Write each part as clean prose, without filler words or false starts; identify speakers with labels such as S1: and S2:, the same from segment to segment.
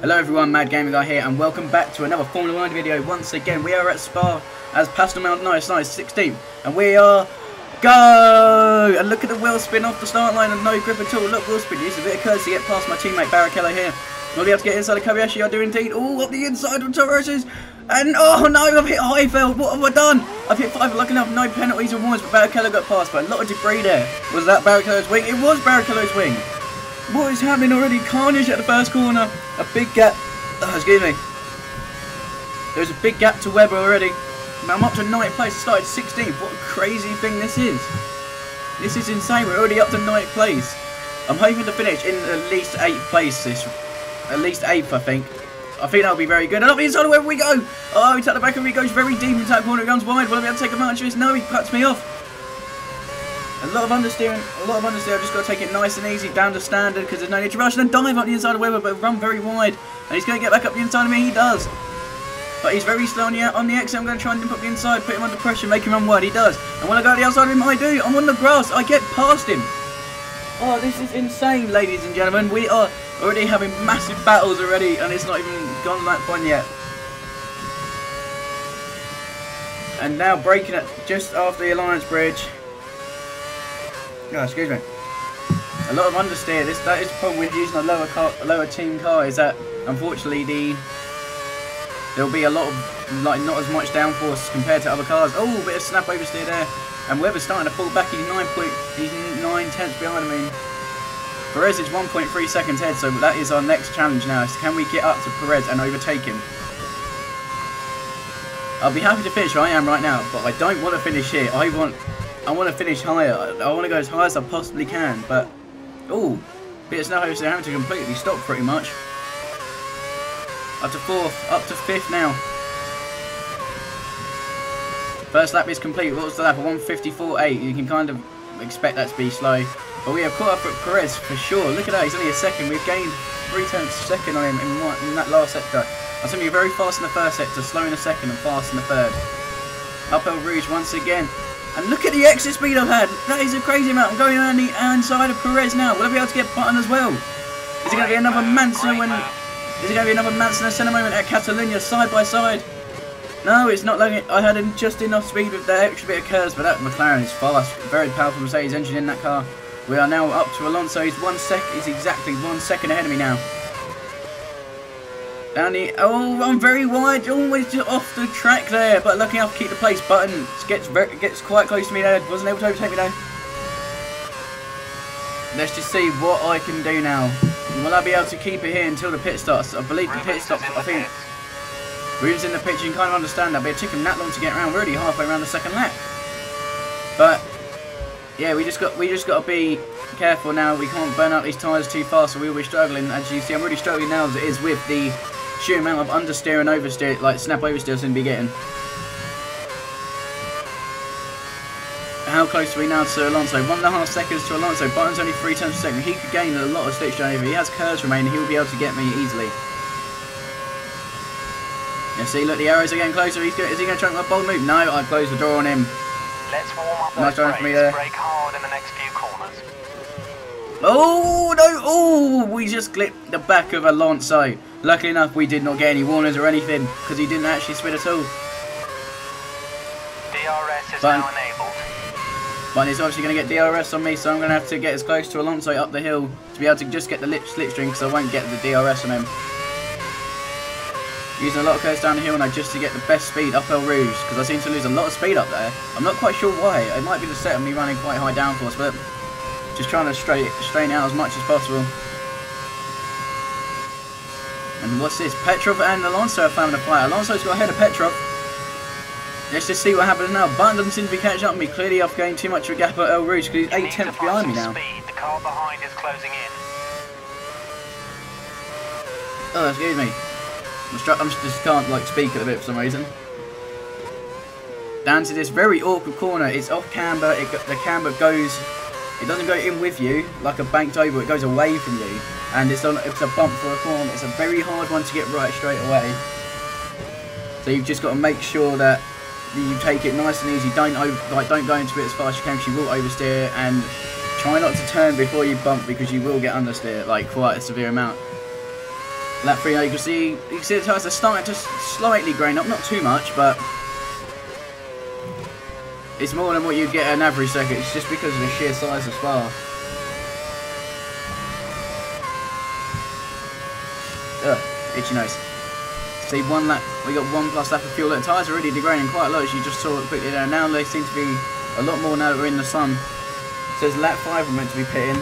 S1: Hello everyone, Mad Gaming Guy here, and welcome back to another Formula 1 video. Once again, we are at Spa as Pastor Mount Nice 16th, and we are go! And look at the wheel spin off the start line and no grip at all. Look, wheel spin, use a bit of courtesy to get past my teammate Barrichello here. Will be able to get inside of Kobayashi, I do indeed. Oh, up the inside of Torres's, and oh no, I've hit Highfield. What have I done? I've hit 5, lucky enough, no penalties or warnings, but Barrichello got past, but a lot of debris there. Was that Barrichello's wing? It was Barrichello's wing. What is happening already? Carnage at the first corner. A big gap. Oh, excuse me. There's a big gap to Webber already. I'm up to 9th place. I started 16th. What a crazy thing this is. This is insane. We're already up to 9th place. I'm hoping to finish in at least 8th place. At least 8th, I think. I think that'll be very good. And up the inside of Webber we go. Oh, he's at the back of me. He goes very deep into that corner. It runs wide. Will I be able to take advantage of this? No, he cuts me off. A lot of understeering. I've just got to take it nice and easy down to standard because there's no need to rush and then dive up the inside of Webber, but run very wide. And he's going to get back up the inside of me. He does. But he's very slow on the exit. I'm going to try and limp up the inside, put him under pressure, make him run wide. He does. And when I go to the outside of him, I do. I'm on the grass. I get past him. Oh, this is insane, ladies and gentlemen. We are already having massive battles already, and it's not even gone that fun yet. And now braking it just after the Alliance Bridge. Oh, excuse me. A lot of understeer. That is the problem with using a lower team car, is that unfortunately there'll be a lot of not as much downforce compared to other cars. Oh, a bit of snap oversteer there, and Webber's starting to pull back. He's 9 tenths behind me. Perez is 1.3 seconds ahead, so that is our next challenge now. Is can we get up to Perez and overtake him? I'll be happy to finish where I am right now, but I don't want to finish here. I want to finish higher. I want to go as high as I possibly can, but oh, bit of snow over there, having to completely stop pretty much. Up to 4th, up to 5th now. First lap is complete. What was the lap? A 1:54.8. You can kind of expect that to be slow, but we have caught up at Perez for sure. Look at that, he's only a second. We've gained 3 tenths second on him in that last sector. I was going to be very fast in the first sector, slow in the second, and fast in the third. Up El Rouge once again. And look at the exit speed I've had. That is a crazy amount. I'm going around the inside of Perez now. Will I be able to get Button as well? Is it going to be another Manson and Senna moment at Catalunya side by side? No, it's not like it. I had just enough speed with that extra bit of curves, but that McLaren is fast. Very powerful Mercedes engine in that car. We are now up to Alonso. He's exactly 1 second ahead of me now. Down the, oh, I'm very wide, always just off the track there, but lucky enough to keep the place. Button gets quite close to me there, wasn't able to overtake me though. Let's just see what I can do now. Will I be able to keep it here until the pit starts? I believe the pit stops, I think. Ruben's in the pit, you can kind of understand that, but it took him that long to get around. We're already halfway around the second lap. But yeah, we just got to be careful now. We can't burn out these tyres too fast, or we'll be struggling. As you see, I'm really struggling now as it is with the sheer amount of understeer and oversteer, like snap oversteer I seem to be getting. How close are we now to Alonso? 1.5 seconds to Alonso. Button's only 3 tenths per second. He could gain a lot of stage over. He has curves remaining. He'll be able to get me easily. Yeah, see, look, the arrows are getting closer. Is he going to try my bold move? No, I closed the door on him.
S2: Let's warm up
S1: nice
S2: those
S1: for me there.
S2: Brake hard in the next few corners.
S1: Oh, no. Oh, we just clipped the back of Alonso. Luckily enough, we did not get any warnings or anything because he didn't actually spin at all.
S2: DRS is now enabled.
S1: But he's obviously going to get DRS on me, so I'm going to have to get as close to Alonso up the hill to be able to just get the slipstream because I won't get the DRS on him. Using a lot of curves down the hill now just to get the best speed up El Rouge because I seem to lose a lot of speed up there. I'm not quite sure why. It might be the set of me running quite high downforce, but just trying to straighten out as much as possible. And what's this? Petrov and Alonso are found a fight. Alonso's got ahead of Petrov. Let's just see what happens now. Button doesn't seem to be catching up with me. Clearly I've gained too much of a gap at El Rouge because he's 8 tenths behind me now.
S2: Speed. The car behind is closing in.
S1: Oh, excuse me. I just can't like speak at a bit for some reason. Down to this very awkward corner. It's off camber. The camber goes. It doesn't go in with you like a banked over. It goes away from you, and it's a bump for a corner. It's a very hard one to get right straight away. So you've just got to make sure that you take it nice and easy. Don't go into it as fast as you can because you will oversteer, and try not to turn before you bump because you will get understeer like quite a severe amount. Lap 3 now, you can see the tyres are starting to slightly grain up, not too much, but it's more than what you'd get at an average circuit. It's just because of the sheer size of Spa. Ugh, itchy nose. See, one lap, we got 1 plus lap of fuel. The tyres are already degrading quite a lot, as you just saw it quickly there. Now they seem to be a lot more now that we're in the sun. It says lap 5 we're meant to be pitting.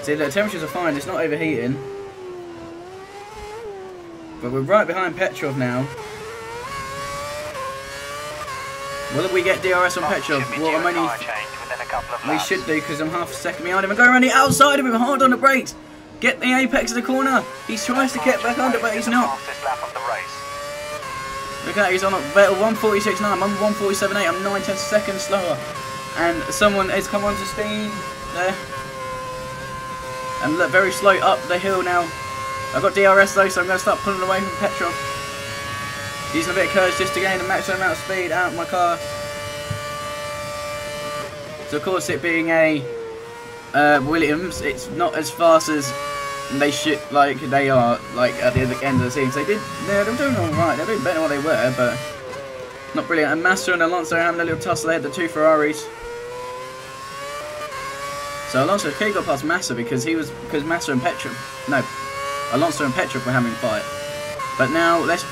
S1: See, the temperatures are fine, it's not overheating. But we're right behind Petrov now. Will we get DRS on Petrov? Well, I'm only... We should do, because I'm half a second behind him. I'm going around the outside of him, hard on the brakes. Get the apex of the corner. He tries to get back under, but he's not. Look at that, he's on a better 146.9. I'm 147.8. I'm 9/10 seconds slower. And someone has come onto steam there. And look, very slow up the hill now. I've got DRS though, so I'm going to start pulling away from Petrov. Using a bit of courage just to gain the maximum amount of speed out of my car. So of course, it being a Williams, it's not as fast as they should, like they are, like at the end of the season. They're doing all right. They're doing better than what they were, but not brilliant. And Massa and Alonso are having a little tussle ahead, the 2 Ferraris. So Alonso clearly got past Massa because Massa and Petrov, no, Alonso and Petrov were having a fight. But now let's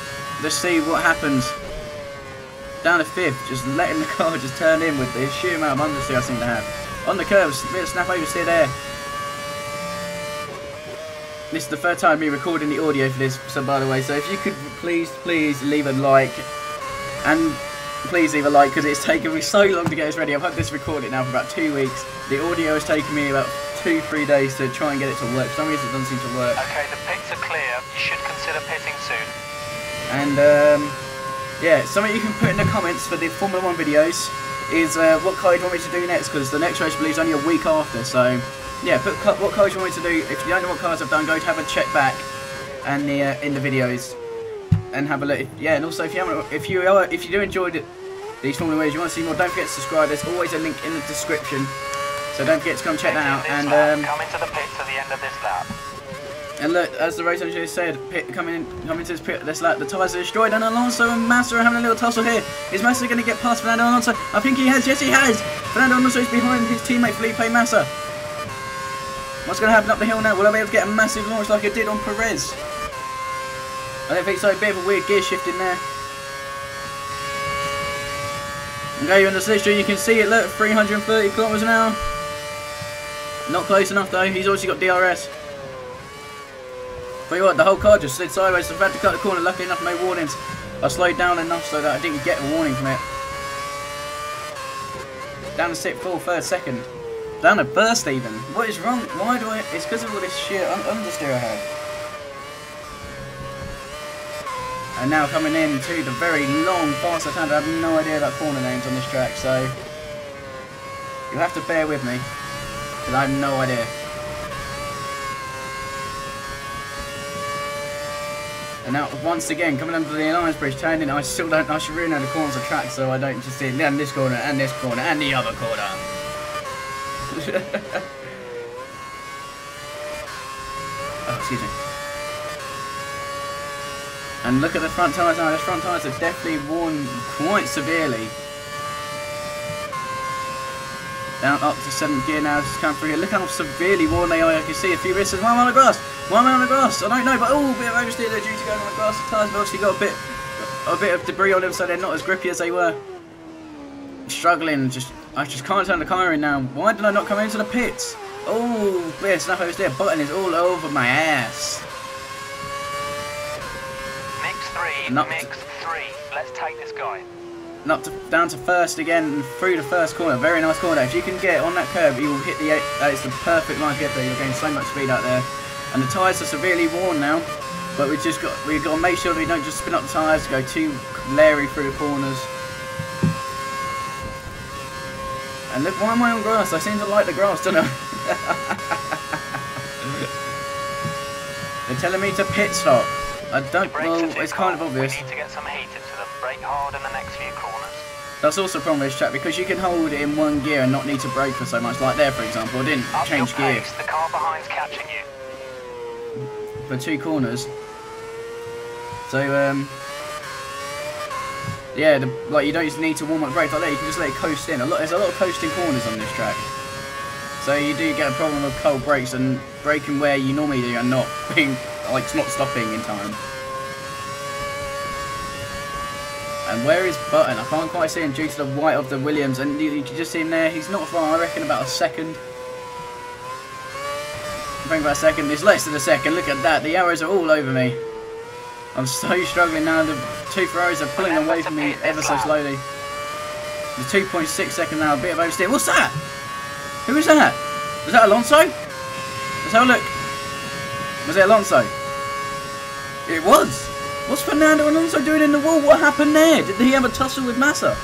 S1: see what happens. Down to 5th, just letting the car just turn in with the sheer amount of understeer I seem to have. On the curves, a bit of snap oversteer there. This is the 3rd time me recording the audio for this, so by the way, so if you could please leave a like, and please leave a like because it's taken me so long to get this ready. I've had this recorded now for about 2 weeks. The audio has taken me about 2-3 days to try and get it to work. For some reason it doesn't seem to work.
S2: Okay, the pits are clear. You should consider pitting soon.
S1: And yeah, something you can put in the comments for the Formula 1 videos is what car you want me to do next, because the next race I believe is only a week after. So yeah, put what cars you want me to do. If you don't know what cars I've done, go to have a check back and in the videos and have a look. Yeah, and also if you do enjoy these Formula 1 videos, you want to see more, don't forget to subscribe. There's always a link in the description, so don't forget to come check that out. And
S2: come into the pits at the end of this lap.
S1: And look, as the race engineer said, coming into this pit, this lap, the tyres are destroyed, and Alonso and Massa are having a little tussle here. Is Massa going to get past Fernando Alonso? I think he has. Yes, he has. Fernando Alonso is behind his teammate Felipe Massa. What's going to happen up the hill now? Will I be able to get a massive launch like I did on Perez? I don't think so. A bit of a weird gear shift in there. Okay, you're in the slipstream. You can see it. Look, 330 kilometers an hour. Not close enough though. He's obviously got DRS. But you know what? The whole car just slid sideways. So I've had to cut the corner. Luckily enough, no warnings. I slowed down enough so that I didn't get a warning from it. Down to sit full 3rd second. Down to first even. What is wrong? Why do I? It's because of all this sheer understeer I had. And now coming in to the very long, fast left hand. I have no idea about corner names on this track, so you'll have to bear with me because I have no idea. And now once again coming under the Alliance Bridge, turning. I still don't. I should really know the corners of track so I don't just see down this corner and this corner and the other corner. Oh, excuse me. And look at the front tyres now. The front tyres are definitely worn quite severely. Down up to 7th gear now. Just come through here. Look how severely worn they are. You can see a few risks. Why am I on the grass? Why am I on the grass? I don't know, but oh, a bit of oversteer there due to going on the grass. The tyres have obviously got a bit of debris on them, so they're not as grippy as they were. Struggling. I just can't turn the car in now. Why did I not come into the pits? Oh, yeah, snap oversteer. Button is all over my ass.
S2: Mix 3. Let's take this guy.
S1: Down to 1st again through the 1st corner. Very nice corner. If you can get on that curve, you will hit the 8. That is the perfect line to get there. You're getting so much speed out there. And the tyres are severely worn now. But we've got to make sure that we don't just spin up the tyres to go too leery through the corners. And look, why am I on grass? I seem to like the grass, don't I? They're telling me to pit stop. I don't, well, it's kind of obvious.
S2: We need to get some heat into them. Brake hard in the next few corners.
S1: That's also a problem with this track because you can hold it in one gear and not need to brake for so much. Like there, for example, I didn't change gear.
S2: The car behind's catching you.
S1: for 2 corners. So yeah, like you don't need to warm up brakes like that. You can just let it coast in. There's a lot of coasting corners on this track, so you do get a problem with cold brakes and braking where you normally do and not being like not stopping in time. And where is Button? I can't quite see him due to the white of the Williams, and you can just see him there. He's not far. I reckon about a second. I think about a second. It's less than a second. Look at that. The arrows are all over me. I'm so struggling now. The 2 Ferraris are pulling away from me ever so slowly. The 2.6 seconds now. A bit of oversteer. What's that? Who was that? Was that Alonso? Let's have a look. Was it Alonso? It was. What's Fernando Alonso doing in the wall? What happened there? Did he have a tussle with Massa?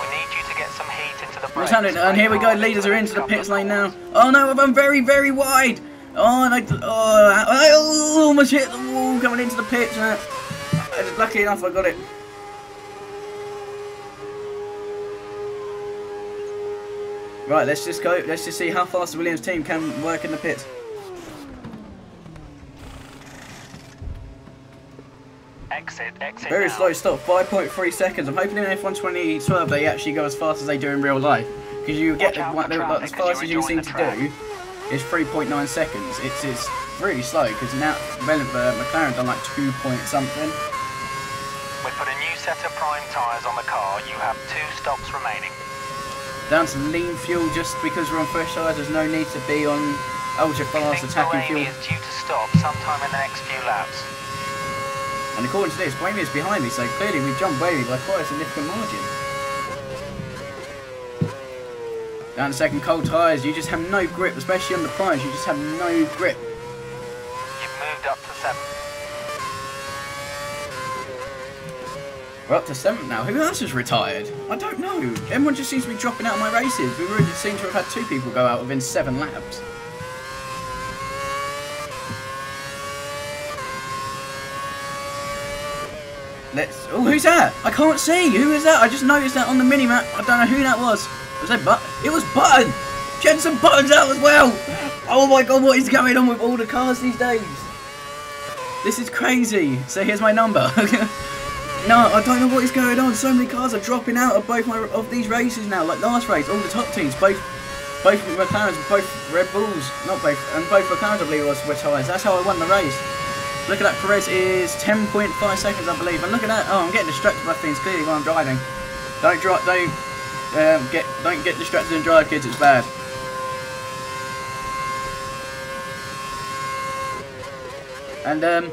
S2: We need you to get some heat into the brakes.
S1: What's happening? And here we go. Leaders are into the pits lane now. Oh no, I'm very, very wide. Oh, and I almost hit the wall coming into the pits. Lucky enough, I got it. Right, let's just go. Let's just see how fast the Williams team can work in the pits.
S2: Exit
S1: Very
S2: now.
S1: slow stop, 5.3 seconds. I'm hoping in F1 2012 they actually go as fast as they do in real life. Because you get as fast as you seem to do is 3.9 seconds. It's really slow because now McLaren done like 2 point something.
S2: We put a new set of prime tyres on the car. You have 2 stops remaining.
S1: Down to lean fuel just because we're on fresh tyres. There's no need to be on ultra fast attacking fuel.
S2: is due to stop sometime in the next few laps.
S1: And according to this, Wavy is behind me, so clearly we've jumped Wavy by quite a significant margin. Down to second, cold tyres, you just have no grip, especially on the primes, you just have no grip.
S2: You've moved up to 7th.
S1: We're up to 7th now. Who else has retired? I don't know. Everyone just seems to be dropping out of my races. We've already seem to have had 2 people go out within 7 laps. Oh, who's that? I can't see. Who is that? I just noticed that on the mini-map. I don't know who that was. Was that Button? It was Button! Jensen Button's out as well! Oh my god, what is going on with all the cars these days? This is crazy. So here's my number. No, I don't know what is going on. So many cars are dropping out of both of these races now. Like last race, all the top teams, both McLarens, both Red Bulls, not both, and both McLarens I believe were tyres. That's how I won the race. Look at that, Perez is 10.5 seconds, I believe. And look at that. Oh, I'm getting distracted by things clearly while I'm driving. Don't get distracted and drive, kids. It's bad. And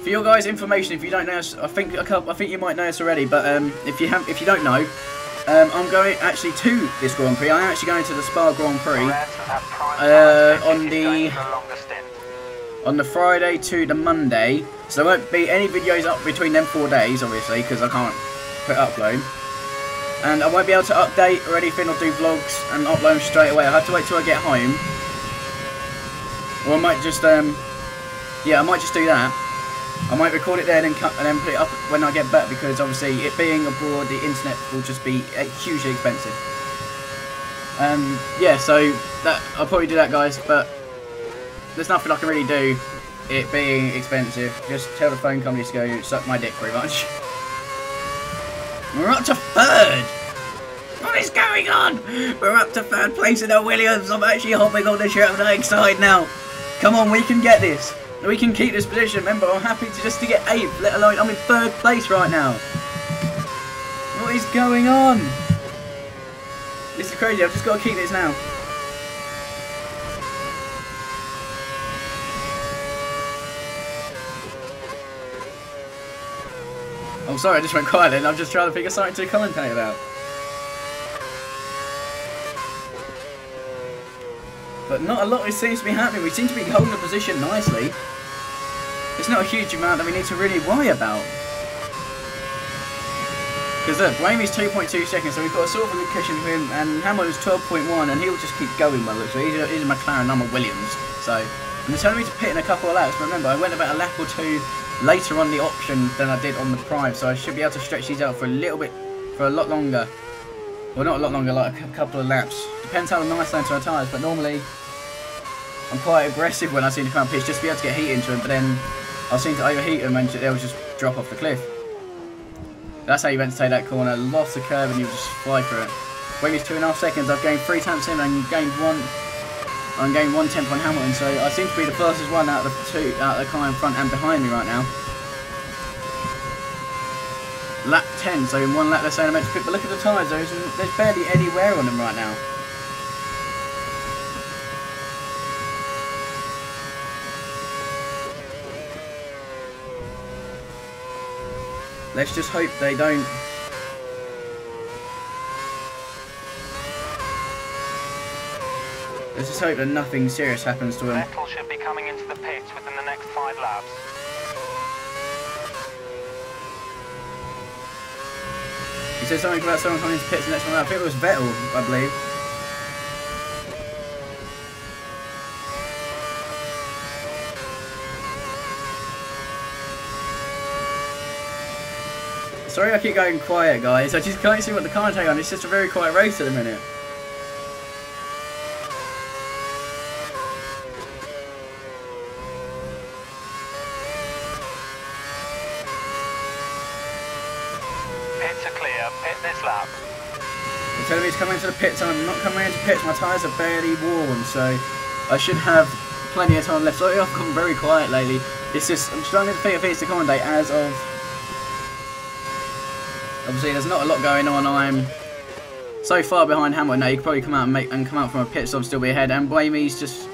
S1: for your guys' information, if you don't know us, I think you might know us already. But if you don't know, I'm going actually to this Grand Prix. I'm actually going to the Spa Grand Prix on the Friday to the Monday, so there won't be any videos up between them 4 days, obviously, because I can't upload. And I won't be able to update or anything or do vlogs and upload them straight away. I have to wait till I get home. Or I might just, yeah, I might just do that. I might record it there and then put it up when I get back, because obviously it being abroad, the internet will just be hugely expensive. Yeah, so I'll probably do that, guys, but there's nothing I can really do, it being expensive. Just tell the phone company to go suck my dick, pretty much. We're up to 3rd! What is going on? We're up to 3rd place in the Williams. I'm actually hopping on the shirt. I'm so excited now. Come on, we can get this. We can keep this position. Remember, I'm happy just to get 8th, let alone I'm in 3rd place right now. What is going on? This is crazy. I've just got to keep this now. I'm sorry, I just went quiet then. I'm just trying to figure something to commentate about. But not a lot seems to be happening. We seem to be holding the position nicely. It's not a huge amount that we need to really worry about. Because look, Ramey's 2.2 seconds, so we've got a sort of a good cushion for him, and Hamilton's 12.1, and he'll just keep going by the looks of it. He's a McLaren, I'm a Williams. So, and they're telling me to pit in a couple of laps, but remember, I went about a lap or 2 later on the option than I did on the prime, so I should be able to stretch these out for a lot longer. Well, not a lot longer, like a couple of laps. Depends how nice they are to our tyres, but normally I'm quite aggressive when I seem to come pitch just to be able to get heat into them, but then I seem to overheat them and they'll just drop off the cliff. That's how you meant to take that corner. Lost the curve and you just fly through it. Waiting 2.5 seconds. I've gained 3 tenths in and gained 1 tenth on Hamilton, so I seem to be the fastest one out of the car in front and behind me right now. Lap 10, so in 1 lap they're saying I'm meant to pick, but look at the tyres, there's barely any wear on them right now. Let's just hope they don't. Let's just hope that nothing serious happens to him.
S2: Vettel should be coming into the pits within the next 5 laps.
S1: He said something about someone coming into pits the next one. I think it was Vettel, I believe. Sorry I keep going quiet, guys. I just can't see what the commentator on. It's just a very quiet race at the minute.
S2: Pits are clear. Pit this lap.
S1: They're telling me he's coming into the pits. I'm not coming into pits. My tyres are barely warm, so I should have plenty of time left. Sorry, I've gone very quiet lately. It's just I'm struggling to figure things to commentate as of. Obviously, there's not a lot going on. I'm so far behind Hamilton now. You could probably come out and come out from a pit stop, still be ahead. And Blamey's just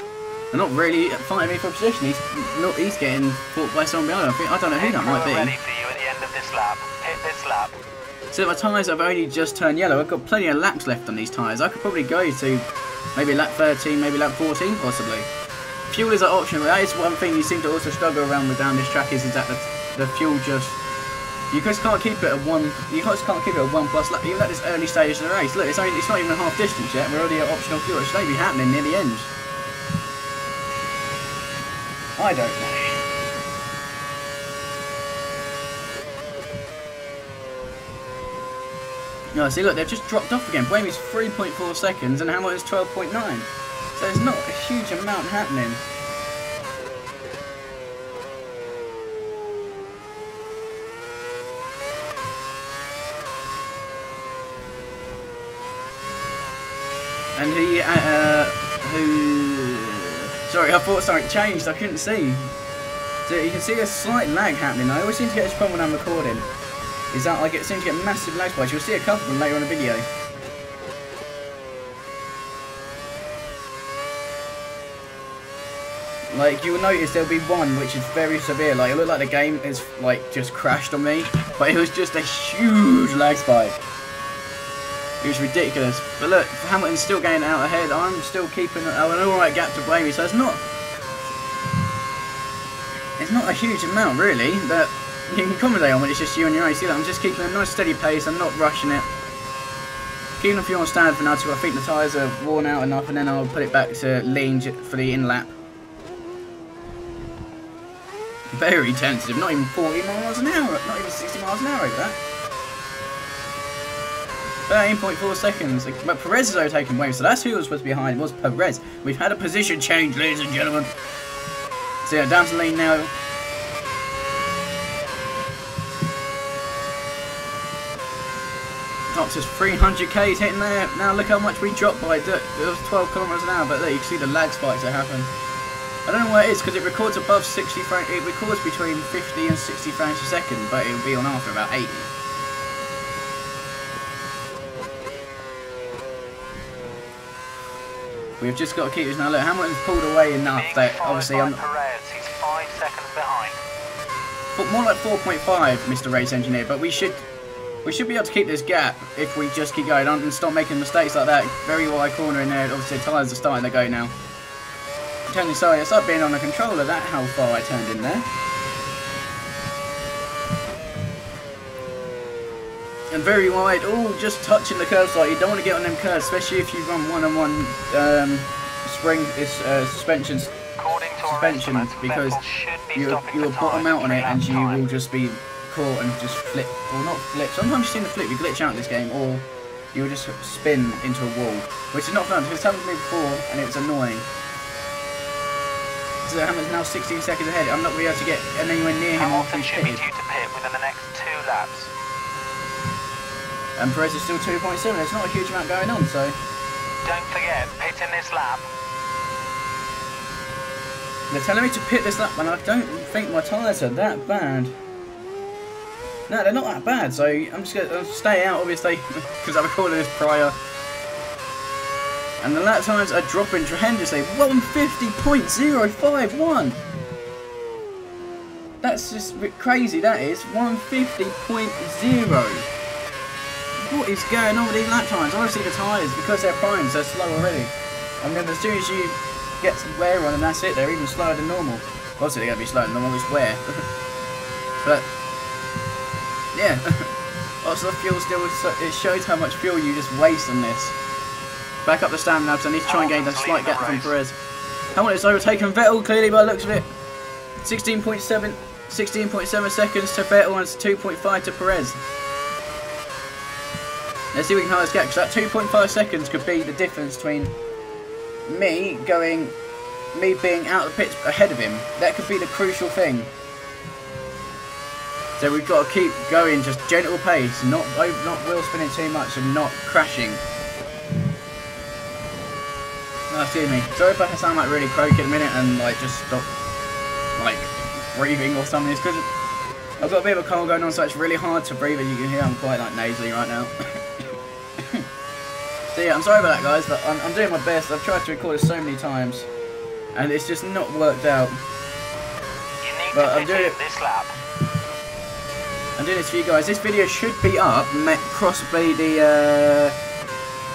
S1: not really fighting me for position. He's getting fought by someone behind him. I don't know who that might be.
S2: Ready for you at the end of this lap. Pit this lap.
S1: So my tyres have only just turned yellow. I've got plenty of laps left on these tyres. I could probably go to maybe lap 13, maybe lap 14 possibly. Fuel is an option, but that is one thing you seem to also struggle around with down this track is that the fuel just. You just can't keep it at 1. You just can't keep it at 1 plus lap. Even at this early stage of the race. Look, it's not even a half distance yet. We're already at optional fuel. It should be happening near the end. I don't know. No, see, look, they've just dropped off again. Blamey's 3.4 seconds and Hamilton's 12.9. So there's not a huge amount happening. And sorry, I thought something changed, I couldn't see. So you can see a slight lag happening. I always seem to get this problem when I'm recording. Is that I seem to get massive lag spikes. You'll see a couple of them later on in the video. Like, you'll notice there'll be one which is very severe. Like, it looked like the game is, like, just crashed on me. But it was just a huge lag spike. It was ridiculous. But look, Hamilton's still getting out ahead. I'm still keeping an alright gap to Blamey. So it's not a huge amount, really, that you can accommodate on when it's just you and your race. See, I'm just keeping a nice steady pace. I'm not rushing it. Keeping the fuel on standard for now till I think the tyres are worn out enough, and then I'll put it back to lean for the in-lap. Very tentative, not even 40 miles an hour, not even 60 miles an hour over that. 13.4 seconds, but Perez is overtaking Wayne, so that's who was supposed to be behind, was Perez. We've had a position change, ladies and gentlemen. So yeah, down to lean now. Up to 300k's hitting there. Now look how much we dropped by. It was 12 kilometers an hour, but there you can see the lag spikes that happen. I don't know why it is, because it records above 60 frames. It records between 50 and 60 frames per second, but it'll be on after about 80. We've just got to keep this now. Look, Hamilton's pulled away enough that obviously I'm.
S2: Perez, he's 5 seconds behind.
S1: More like 4.5, Mr. Race Engineer, but we should be able to keep this gap if we just keep going on and stop making mistakes like that. Very wide corner in there. Obviously, the tyres are starting to go now. I'm telling you, sorry, it's like being on a controller. That how far I turned in there. And very wide. Oh, just touching the curve slightly. You don't want to get on them curves, especially if you run one-on-one suspension, because you'll bottom out on it and you will just be caught and just flip, or not flip. Sometimes you've seen the flip, you glitch out in this game, or you'll just spin into a wall, which is not fun because it's happened to me before and it's annoying. Hamilton's now 16 seconds ahead. I'm not going to be able to get anywhere near him after
S2: Hamilton
S1: he's
S2: should be
S1: pitted.
S2: due to pit within the next 2 laps.
S1: And Perez is still 2.7. There's not a huge amount going on, so...
S2: Don't forget, pit in this lap.
S1: They're telling me to pit this lap, and I don't think my tyres are that bad. No, they're not that bad, so I'm just going to stay out, obviously, because I recorded this prior. And the lap times are dropping tremendously. 150.051! That's just crazy, that is. 150.0. What is going on with these lap times? Obviously the tyres, because they're primes, they're slow already. And then as soon as you get some wear on, and that's it, they're even slower than normal. Obviously they're going to be slower than normal, it's wear. But... yeah, lots of fuel still, it shows how much fuel you just waste on this. Back up the stamina now because I need to try and gain a slight gap from Perez. Hamilton's overtaken Vettel clearly by the looks of it. 16.7 seconds to Vettel and it's 2.5 to Perez. Let's see if we can hold this gap because that 2.5 seconds could be the difference between me being out of the pits ahead of him. That could be the crucial thing. So we've got to keep going, just gentle pace, not wheel spinning too much and not crashing. Oh, excuse me. Sorry if I sound like really croaky in a minute and like just stop like breathing or something. It's because I've got a bit of a cold going on, so it's really hard to breathe. As you can hear, I'm quite like nasally right now. So yeah, I'm sorry about that, guys, but I'm doing my best. I've tried to record this so many times, and it's just not worked out. But I'm doing it this lap. I'm doing this for you guys. This video should be up, possibly the,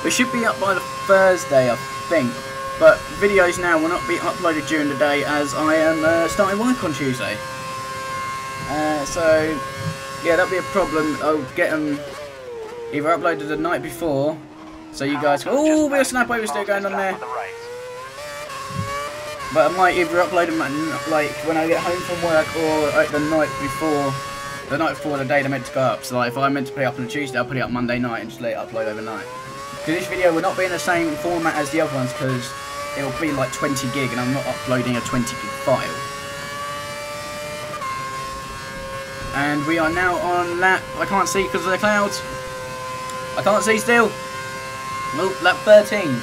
S1: it should be up by the Thursday, I think. But videos now will not be uploaded during the day as I am starting work on Tuesday. So, yeah, that'll be a problem. I'll get them either uploaded the night before, so you guys can, oh, we'll snap over still going on there. But I might either upload them like when I get home from work or like the night before the day they're meant to go up. So like if I'm meant to put it up on a Tuesday, I'll put it up Monday night and just let it upload overnight. Because this video will not be in the same format as the other ones because it'll be like 20 gig and I'm not uploading a 20 gig file. And we are now on lap, I can't see because of the clouds. I can't see still. Oh, lap 13.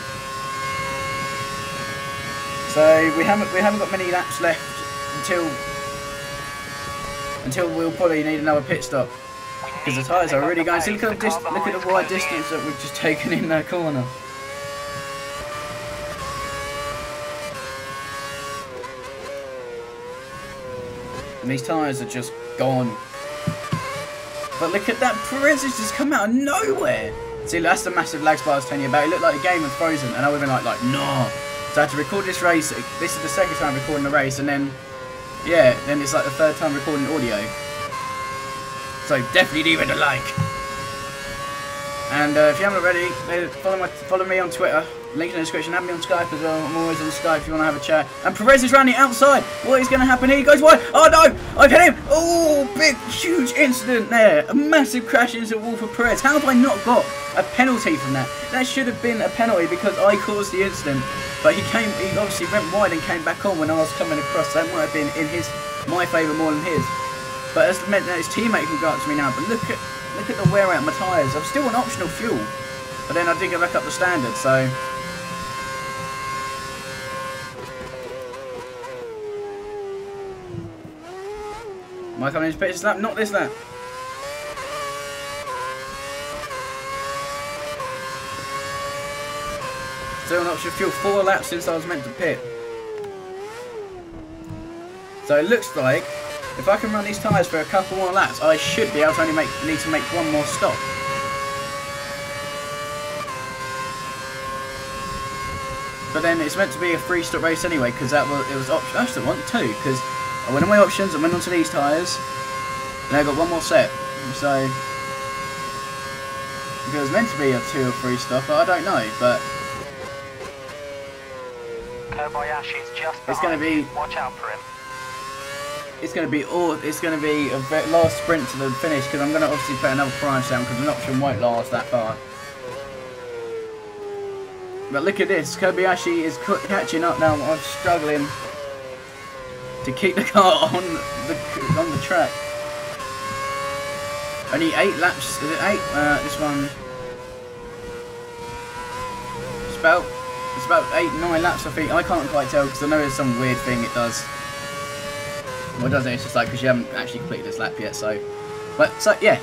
S1: So we haven't got many laps left until we'll probably need another pit stop because the tyres are really going. So look at the wide distance that we've just taken in that corner. And these tyres are just gone. But look at that, Perez has just come out of nowhere. See, that's the massive lag spot I was telling you about. It looked like the game was frozen, and I would have been like, no. So I had to record this race. This is the second time recording the race, and then, yeah, then it's like the third time recording audio. So definitely leave it a like. And if you haven't already, follow me on Twitter. Link in the description. Add me on Skype as well. I'm always on Skype if you want to have a chat. And Perez is running outside. What is going to happen here? He goes wide. Oh no! I've hit him! Oh, big, huge incident there. A massive crash into the wall for Perez. How have I not got a penalty from that? That should have been a penalty because I caused the incident. But he obviously went wide and came back on when I was coming across. That might have been in my favour more than his. But as meant that his teammate can go up to me now. But look at the wear out of my tyres. I'm still on optional fuel. But then I did go back up the standard, so... Am I coming into pit this lap? Not this lap. Still on optional fuel. 4 laps since I was meant to pit. So it looks like if I can run these tyres for a couple more laps, I should be able to only need to make one more stop. But then it's meant to be a 3-stop race anyway, because it was optional. I still want 2, because I went on my options and went onto these tyres, and I got one more set. So if it was meant to be a 2 or 3 stop, I don't know, but
S2: Kobayashi's just
S1: it's going to be.
S2: Watch out for him.
S1: It's going to be a last sprint to the finish because I'm going to obviously put another price down because an option won't last that far. But look at this, Kobayashi is catching up now. I'm struggling. to keep the car on the track. Only 8 laps. Is it 8? This one. It's about 8, 9 laps. I think. I can't quite tell because I know there's some weird thing it does. Well, it doesn't. It's just like because you haven't actually completed this lap yet. So, but so yeah.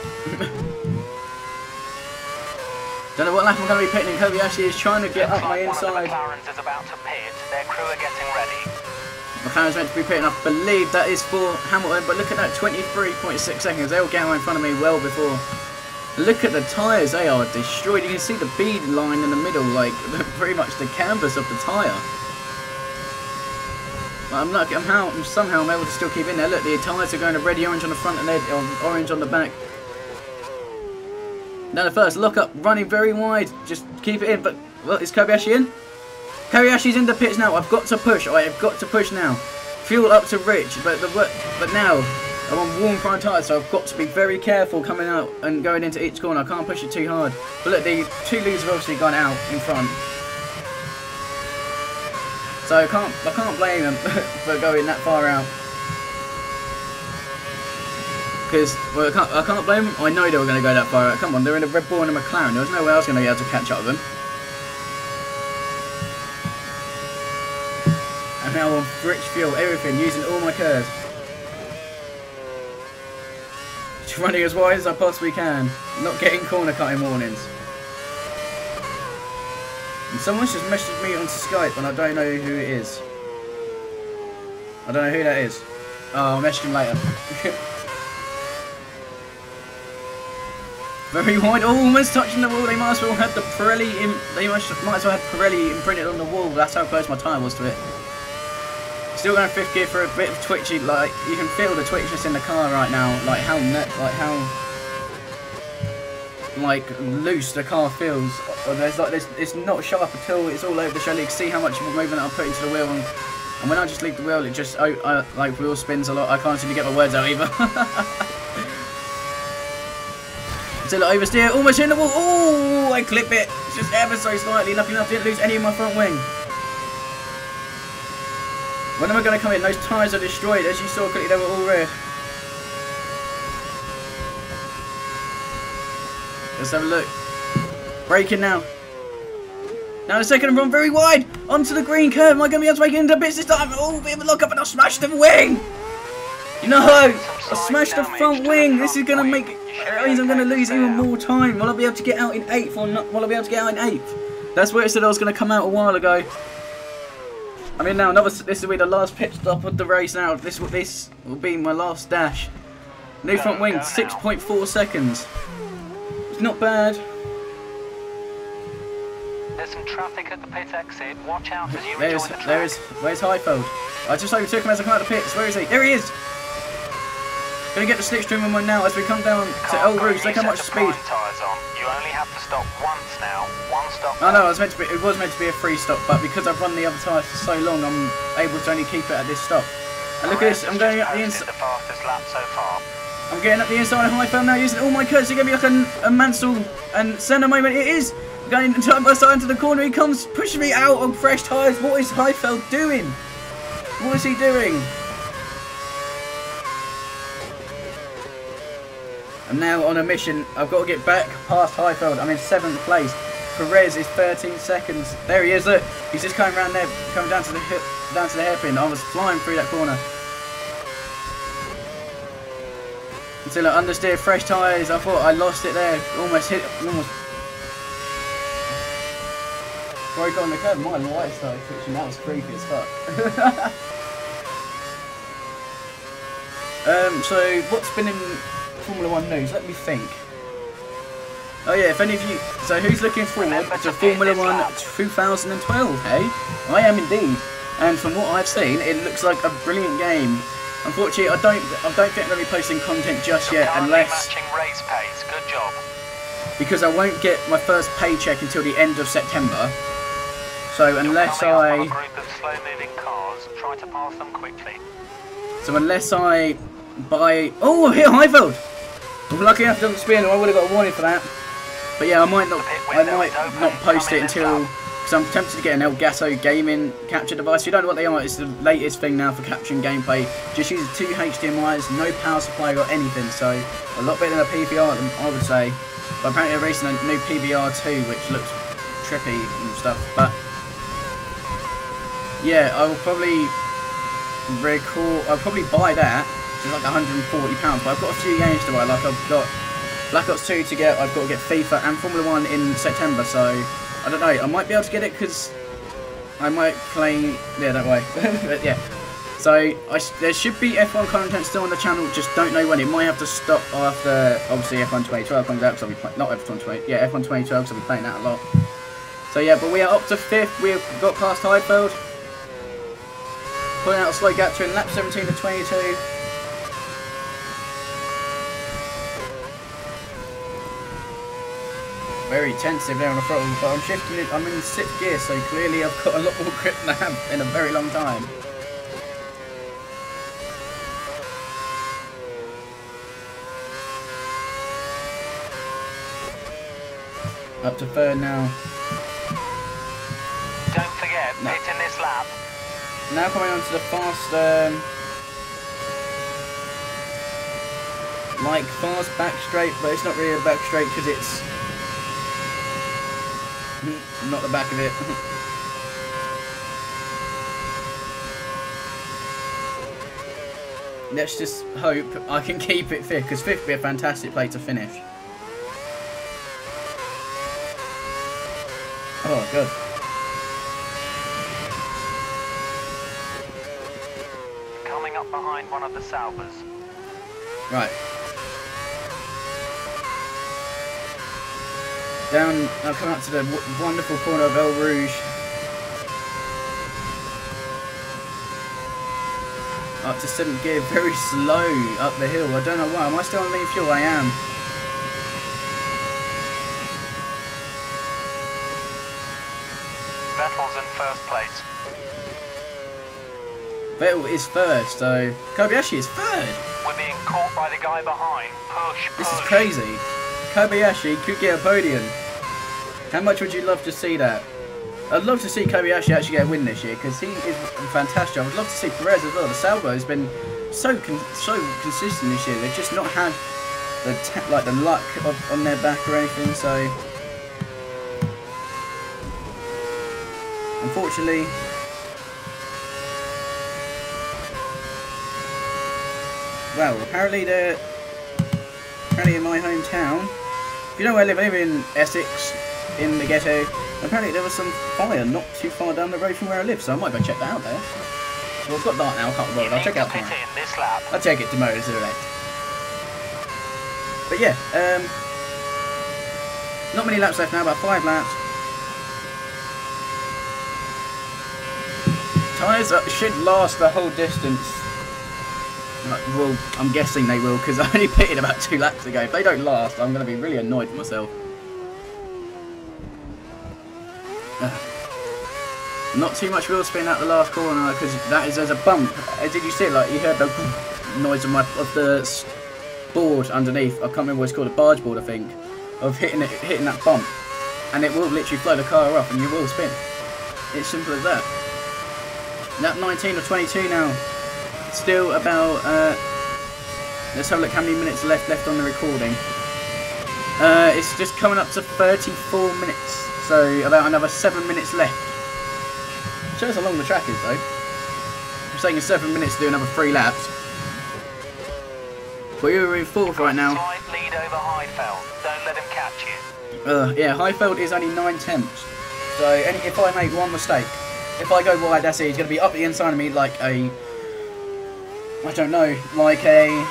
S1: Don't know what lap I'm going to be pitting in. Kobayashi is trying to get up my inside.
S2: One of the McLarens is about to pit. Their crew are getting ready.
S1: McLaren's meant to be pitting. I believe that is for Hamilton. But look at that, 23.6 seconds. They'll get in front of me well before. Look at the tyres. They are destroyed. You can see the bead line in the middle, like pretty much the canvas of the tyre. I'm somehow I'm able to still keep in there. Look, the tyres are going to red, orange on the front and red, orange on the back. Now the first lock up, running very wide, just keep it in, but, well, is Kobayashi in? Kobayashi's in the pits now, I've got to push, I have got to push now. Fuel up to Rich, but now, I'm on warm prime tyres, so I've got to be very careful coming out and going into each corner, I can't push it too hard. But look, the 2 leads have obviously gone out in front. So I can't blame them for going that far out. Because, well, I can't blame them. I know they were going to go that far out. Come on, they're in a Red Bull and a McLaren. There was no way I was going to be able to catch up with them. And now on rich fuel, everything, using all my curves. Just running as wide as I possibly can. Not getting corner cutting warnings. And someone's just messaged me on Skype and I don't know who it is. I don't know who that is. Oh, I'll message him later. Very wide, almost touching the wall. They might as well have the Pirelli. They might as well have Pirelli imprinted on the wall. That's how close my tyre was to it. Still going 5th gear for a bit of twitchy. Like you can feel the twitchiness in the car right now. Like how loose the car feels. It's not sharp at all. It's all over the shoulder. You can see how much movement I put into the wheel. And when I just leave the wheel, it just like wheel spins a lot. I can't seem to get my words out either. Until I oversteer, almost in the wall. Oh, I clip it. It's just ever so slightly. Nothing enough. Didn't lose any of my front wing. When am I going to come in? Those tyres are destroyed. As you saw quickly, they were all red. Let's have a look. Braking now. Now the second run very wide. Onto the green curve. Am I going to be able to make it into bits this time? Oh, bit of a lock up and I'll smash the wing. No! I smashed the front wing. This is going to make... That means I'm going to lose even more time. Will I be able to get out in 8th or not? Will I be able to get out in 8th? That's where it said I was going to come out a while ago. I mean now this will be the last pit stop of the race now. This will be my last dash. New front wing, 6.4 seconds. It's not bad.
S2: There's some traffic at the pit exit. Watch out as you rejoin the track.
S1: Where's Highfield? I just overtook him as I come out of the pits. Where is he? There he is! Gonna get the slipstream on mine now as we come down to El Rouge. Look how much speed.
S2: You only have to stop once now. One stop.
S1: I know, it was meant to be a free stop, but because I've run the other tyres for so long, I'm able to only keep it at this stop. And look at this, I'm going up the inside.
S2: The fastest lap so far.
S1: I'm getting up the inside of Highfield now, using all my curves to give me like a Mansell and Senna moment. It is going side by side into the corner. He comes pushing me out on fresh tyres. What is Highfield doing? What is he doing? I'm now on a mission. I've got to get back past Highfield. I'm in 7th place. Perez is 13 seconds. There he is. Look, he's just coming around there, coming down to the hairpin. I was flying through that corner until I understeered fresh tyres. I thought I lost it there. Almost hit. Almost broke on the curb. My light started twitching. That was creepy as fuck. So what's been in Formula 1 news? Let me think. Oh yeah, if any of you... So who's looking forward to Formula 1 2012, hey? I am indeed. And from what I've seen, it looks like a brilliant game. Unfortunately, I don't think I'm going to be posting content just yet unless...
S2: matching race pace. Good job.
S1: Because I won't get my first paycheck until the end of September. So unless I...
S2: a group of slow-moving cars, try to pass them quickly.
S1: So unless I buy... Oh, here, Highfield! I'm lucky enough to spin, or I would have got a warning for that. But yeah, I might not post it until because I'm tempted to get an Elgato gaming capture device. If you don't know what they are, it's the latest thing now for capturing gameplay. Just uses 2 HDMI's, no power supply or anything, so a lot better than a PVR, I would say. But apparently they're releasing a new PVR 2, which looks trippy and stuff. But yeah, I'll probably buy that. It's like £140, but I've got a few games to buy. Like I've got Black Ops 2 to get, I've got to get FIFA and Formula 1 in September, so I don't know, I might be able to get it because I might play, yeah, don't worry, but yeah. So there should be F1 content still on the channel, just don't know when. It might have to stop after, obviously, F1 2012 comes out, because I'll be playing, not F1 20, yeah, F1 2012, because I'll be playing that a lot. So yeah, but we are up to 5th, we've got past Highfield, pulling out a slow gap to in lap 17 to 22. Very tensive there on the throttle, but I'm shifting it, I'm in 6th gear, so clearly I've got a lot more grip than I have in a very long time. Up to 3rd now.
S2: Don't forget, hitting this lap.
S1: Now coming on to the fast, like fast back straight, but it's not really a back straight because it's not the back of it. Let's just hope I can keep it 5th, because 5th would be a fantastic place to finish. Oh, good.
S2: Coming up behind one of the Saubers.
S1: Right. Down, I'll come up to the wonderful corner of El Rouge. Up to 7th gear, very slow up the hill. I don't know why. Am I still on lean fuel? I am.
S2: Vettel's in 1st place.
S1: Vettel is 1st, so Kobayashi is 3rd.
S2: We're being caught by the guy behind. Push, push.
S1: This is crazy. Kobayashi could get a podium. How much would you love to see that? I'd love to see Kobayashi actually get a win this year, because he is fantastic. I would love to see Perez as well. The Sauber has been so consistent this year. They've just not had the luck on their back or anything. So unfortunately, well, apparently in my hometown. If you know where I live in Essex, in the ghetto. Apparently there was some fire not too far down the road from where I live, so I might go check that out there. Well, it's got dark now, I can't bother. I'll check it out tomorrow. I'll check it tomorrow, it's alright. But yeah, not many laps left now, about 5 laps. Tyres should last the whole distance. Well, I'm guessing they will, because I only pitted about 2 laps ago. If they don't last, I'm going to be really annoyed with myself. Not too much wheel spin at the last corner, because there's a bump. Did you see it? Like, you heard the noise of the board underneath. I can't remember what it's called, a barge board, I think, of hitting that bump, and it will literally flow the car off, and you will spin. It's simple as that. Lap 19 or 22 now. Still about, let's have a look how many minutes left on the recording. It's just coming up to 34 minutes, so about another 7 minutes left. Shows how long the track is though. I'm saying in 7 minutes to do another 3 laps. But you're in 4th right now.
S2: Slight lead over Highfield. Don't let him catch you.
S1: Yeah, Highfield is only 9 tenths. So if I make one mistake, if I go wide, that's it. He's going to be up the inside of me like a, I don't know, like a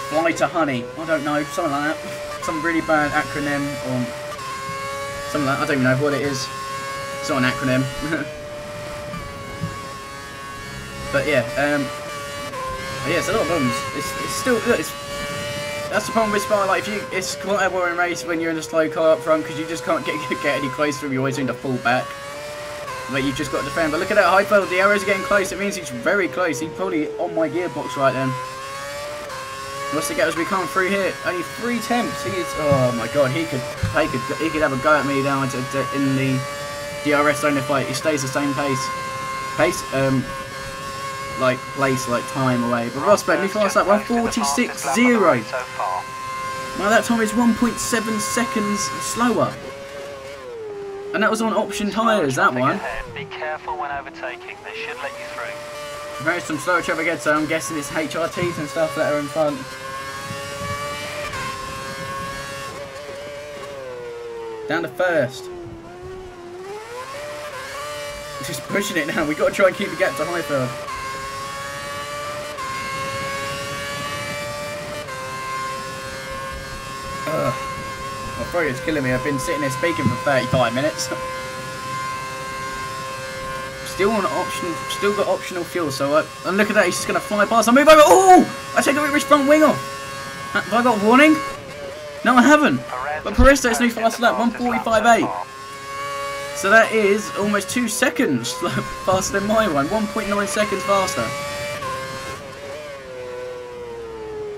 S1: fly to honey. I don't know, something like that. Some really bad acronym or something like that. I don't even know what it is. It's not an acronym. But yeah, it's a lot of bums. It's still, look, that's the problem with Spa. Like, it's quite a boring race when you're in a slow car up front, because you just can't get any closer. You always need to fall back. But you've just got to defend. But look at that Highfield. The arrows are getting close. It means he's very close. He's probably on my gearbox right then. What's the gap as we come through here? Only 3 tenths. He is. Oh my god. He could have a go at me down in the DRS zone if like it stays the same pace. Like place, like time away. But Rosberg, new fast lap, 1:46.0. Now that time is 1.7 seconds slower. And that was on option tyres, that one.
S2: Be careful when overtaking, they should let you through.
S1: There's some slower traffic ahead, so I'm guessing it's HRTs and stuff that are in front. Down to first. Just pushing it now, we've got to try and keep the gap to Highfield. My throat is killing me. I've been sitting here speaking for 35 minutes. Still on option, still got optional fuel. So and look at that, he's just gonna fly past. I move over. Oh! I take the Rich front wing off. Have I got a warning? No, I haven't. But Perez takes new fast lap, 1:45.8. So that is almost 2 seconds faster than my one. 1.9 seconds faster.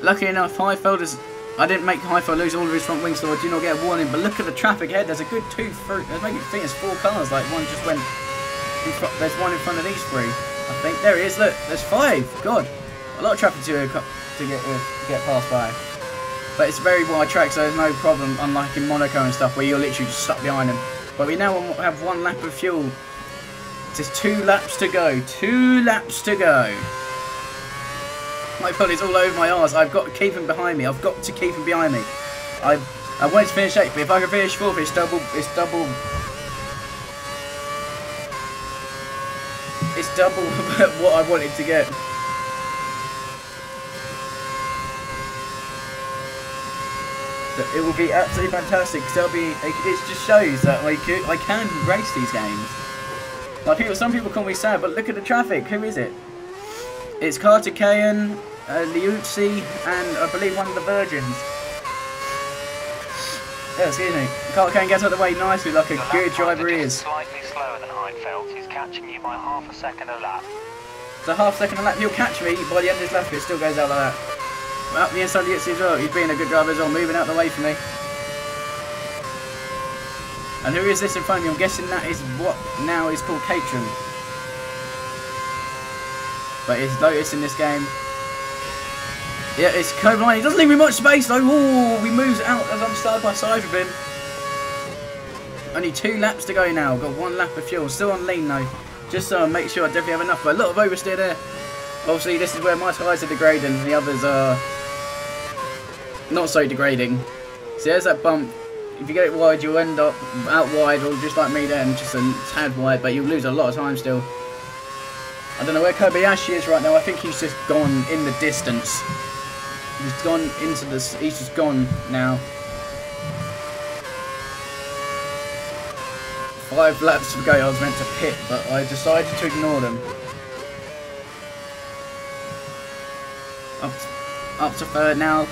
S1: Lucky enough, Highfield is. I didn't make Highfield lose all of his front wings, so I do not get a warning. But look at the traffic ahead. There's a good 2, 3. I think there's 4 cars. Like one just went. There's one in front of these 3. I think there he is. Look, there's 5. God, a lot of traffic to get past by. But it's a very wide track, so there's no problem. Unlike in Monaco and stuff, where you're literally just stuck behind them. But we now have 1 lap of fuel. There's 2 laps to go. 2 laps to go. My pull is all over my arse. I've got to keep him behind me. I've got to keep him behind me. I wanted to finish 8th, but if I can finish 4th, it's double. It's double what I wanted to get. It will be absolutely fantastic. Cause it just shows that I can race these games. Like some people call me sad, but look at the traffic. Who is it? It's Carter Kayan, Liuzzi, and I believe one of the Virgins. Yeah, excuse me. Carter Kayan gets out of the way nicely, like a good driver he is.
S2: Slightly slower than Heidfeld. He's catching you by half a second a lap.
S1: So half a second a lap, he'll catch me by the end of his lap. It still goes out like that. Up the inside of Liuzzi as well. He's being a good driver as well, moving out the way for me. And who is this in front of me? I'm guessing that is what now is called Caterham. But it's Lotus in this game. Yeah, it's Cobain. He doesn't leave me much space though. Oh, he moves out as I'm side by side with him. Only 2 laps to go now. Got 1 lap of fuel. Still on lean though. Just so I make sure I definitely have enough. But a lot of oversteer there. Obviously, this is where my tyres are degrading. And the others are not so degrading. See, there's that bump. If you get it wide, you'll end up out wide, or just like me then, just a tad wide. But you'll lose a lot of time still. I don't know where Kobayashi is right now. I think he's just gone in the distance. He's gone into this. He's just gone now. 5 laps to go. I was meant to pit, but I decided to ignore them. Up to 3rd now.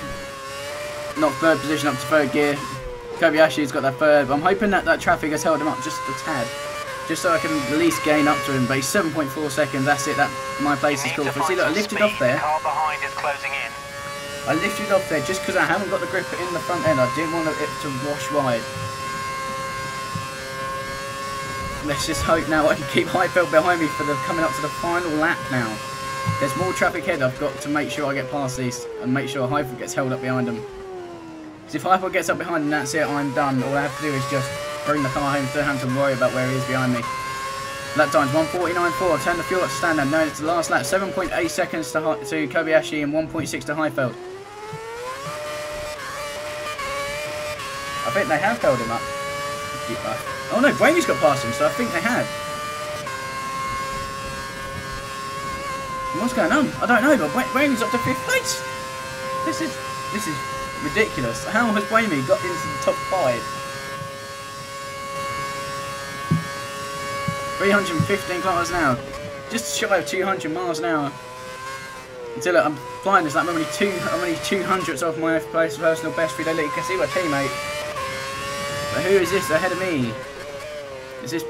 S1: Not 3rd position, up to 3rd gear. Kobayashi's got that 3rd. But I'm hoping that that traffic has held him up just a tad. Just so I can at least gain up to him. But he's 7.4 seconds. That's it. That my place is cool. See, look, I lifted off there.
S2: Car behind is closing in.
S1: I lifted off there just because I haven't got the grip in the front end. I didn't want it to wash wide. Let's just hope now I can keep Heidfeld behind me for the coming up to the final lap now. There's more traffic ahead. I've got to make sure I get past these and make sure Heidfeld gets held up behind them. Because if Heidfeld gets up behind them, that's it. I'm done. All I have to do is just bring the car home. Don't have to worry about where he is behind me. Lap times 1:49.4. I've turned the fuel up to standard. No, it's the last lap. 7.8 seconds to Kobayashi and 1.6 to Heidfeld. I think they have held him up. Oh no, Bramey's got past him, so I think they have. What's going on? I don't know, but Bramey's up to 5th place. This is ridiculous. How has Bramey got into the top 5? 315 kilometers an hour, just shy of 200 miles an hour. Until I'm flying this lap. I'm only 200ths off my personal best 3-day league. You can see my teammate. But who is this ahead of me? Is this?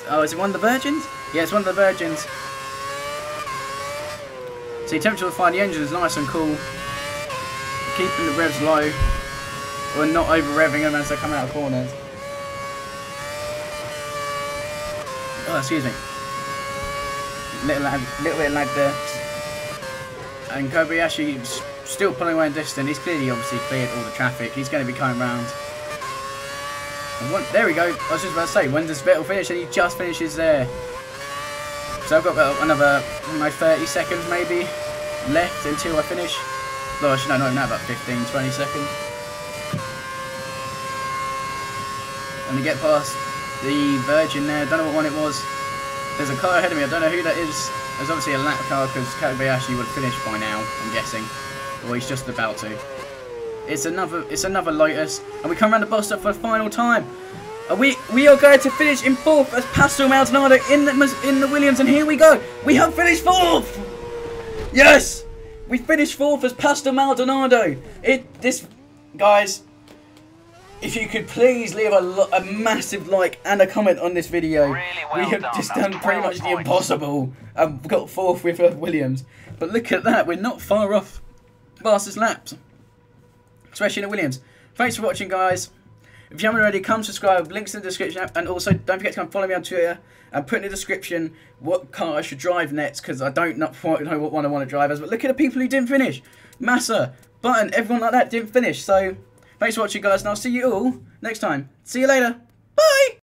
S1: Oh, is it one of the Virgins? Yeah, it's one of the Virgins. See, temperature to find the engine is nice and cool. Keeping the revs low, or not over revving them as they come out of corners. Oh, excuse me. Little bit of lag there. And Kobayashi's still pulling away in distance. He's clearly, obviously, cleared all the traffic. He's going to be coming round. There we go. I was just about to say, when does Vettel finish? And he just finishes there. So I've got about another, 30 seconds maybe left until I finish. No, actually, no, not even that, about 15, 20 seconds. And to get past the Virgin there, don't know what one it was. There's a car ahead of me, I don't know who that is. There's obviously a lap car because Kobayashi would finish by now, I'm guessing. Or he's just about to. It's another Lotus, and we come around the bus stop for the final time. We are going to finish in 4th as Pastor Maldonado in the Williams, and here we go. We have finished 4th. Yes, we finished 4th as Pastor Maldonado. Guys, if you could please leave a massive like and a comment on this video.
S2: Really well
S1: we have
S2: done.
S1: just done pretty much the impossible and got 4th with Williams. But look at that, we're not far off fastest laps, especially in the Williams. Thanks for watching, guys. If you haven't already, come subscribe, links in the description, and also don't forget to come follow me on Twitter and put in the description what car I should drive next, because I don't know what one I want to drive as. But look at the people who didn't finish. Massa, Button, everyone like that didn't finish. So thanks for watching, guys, and I'll see you all next time. See you later. Bye!